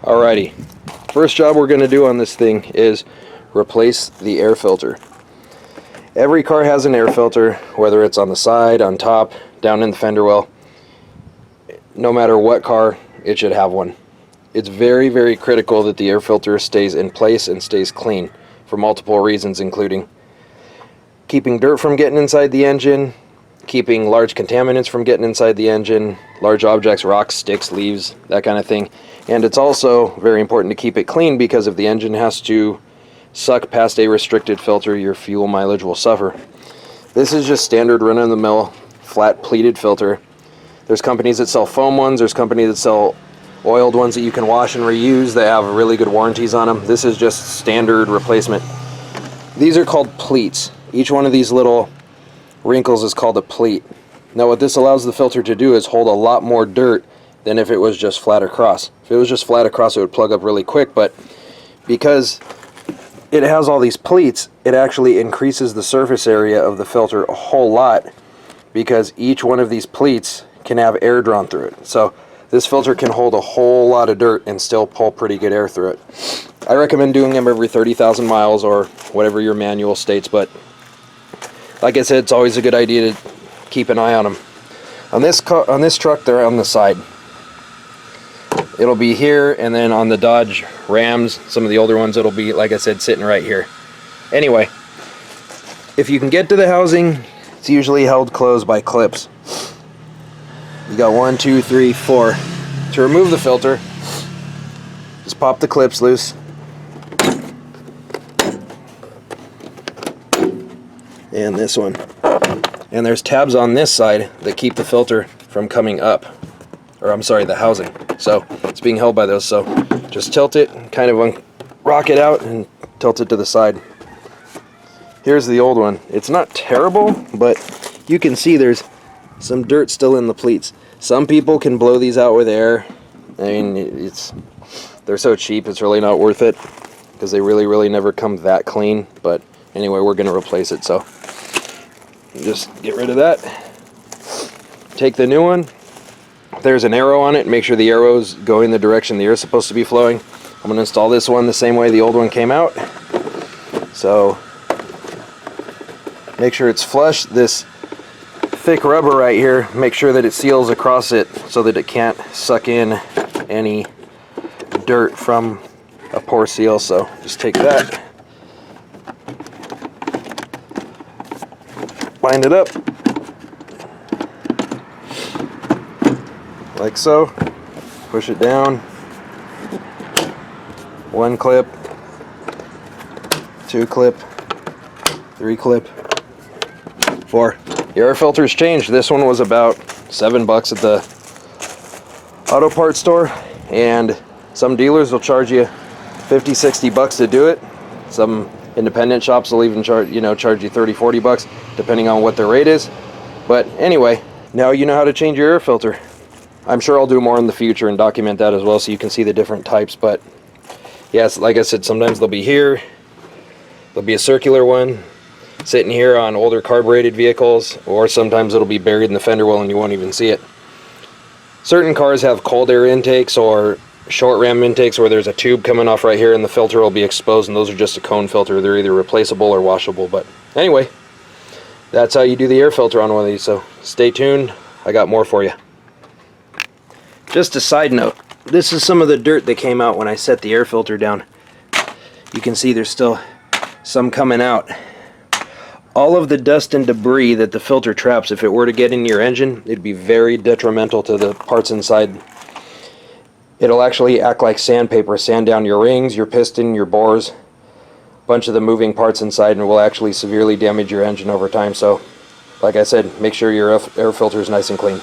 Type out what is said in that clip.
Alrighty, first job we're going to do on this thing is replace the air filter. Every car has an air filter, whether it's on the side, on top, down in the fender well. No matter what car, it should have one. It's very, very critical that the air filter stays in place and stays clean for multiple reasons, including keeping dirt from getting inside the engine, keeping large contaminants from getting inside the engine, large objects, rocks, sticks, leaves, that kind of thing. And it's also very important to keep it clean, because if the engine has to suck past a restricted filter, your fuel mileage will suffer. This is just standard run-of-the-mill flat pleated filter. There's companies that sell foam ones, there's companies that sell oiled ones that you can wash and reuse that have really good warranties on them. This is just standard replacement. These are called pleats. Each one of these little wrinkles is called a pleat. Now what this allows the filter to do is hold a lot more dirt than if it was just flat across. If it was just flat across, it would plug up really quick, but because it has all these pleats, it actually increases the surface area of the filter a whole lot, because each one of these pleats can have air drawn through it. So this filter can hold a whole lot of dirt and still pull pretty good air through it. I recommend doing them every 30,000 miles or whatever your manual states, but like I said, it's always a good idea to keep an eye on them. On this truck, they're on the side. It'll be here, and then on the Dodge Rams, some of the older ones, it'll be, like I said, sitting right here. Anyway, if you can get to the housing, it's usually held closed by clips. You got 1, 2, 3, 4. To remove the filter, just pop the clips loose. And this one. And there's tabs on this side that keep the filter from coming up. Or I'm sorry, the housing. So it's being held by those. So just tilt it, kind of rock it out, and tilt it to the side. Here's the old one. It's not terrible, but you can see there's some dirt still in the pleats. Some people can blow these out with air. I mean, they're so cheap, it's really not worth it, because they really never come that clean. But anyway, we're going to replace it, so just get rid of that. Take the new one. There's an arrow on it. Make sure the arrow's going the direction the air is supposed to be flowing. I'm going to install this one the same way the old one came out. So make sure it's flush. This thick rubber right here, make sure that it seals across it so that it can't suck in any dirt from a poor seal. So just take that, line it up like so, push it down, 1 clip, 2 clip, 3 clip, 4. The air filter's changed. This one was about $7 at the auto parts store, and some dealers will charge you $50-$60 to do it. Some independent shops will even charge you $30-$40 depending on what their rate is. But anyway, now you know how to change your air filter. I'm sure I'll do more in the future and document that as well, so you can see the different types. But yes, like I said, sometimes they'll be here, there'll be a circular one sitting here on older carbureted vehicles, or sometimes it'll be buried in the fender well and you won't even see it. Certain cars have cold air intakes or short ram intakes where there's a tube coming off right here and the filter will be exposed, and those are just a cone filter. They're either replaceable or washable. But anyway, that's how you do the air filter on one of these, so stay tuned, I got more for you. Just a side note, this is some of the dirt that came out when I set the air filter down. You can see there's still some coming out. All of the dust and debris that the filter traps, if it were to get in your engine, it'd be very detrimental to the parts inside. It'll actually act like sandpaper, sand down your rings, your piston, your bores, a bunch of the moving parts inside, and will actually severely damage your engine over time. So, like I said, make sure your air filter is nice and clean.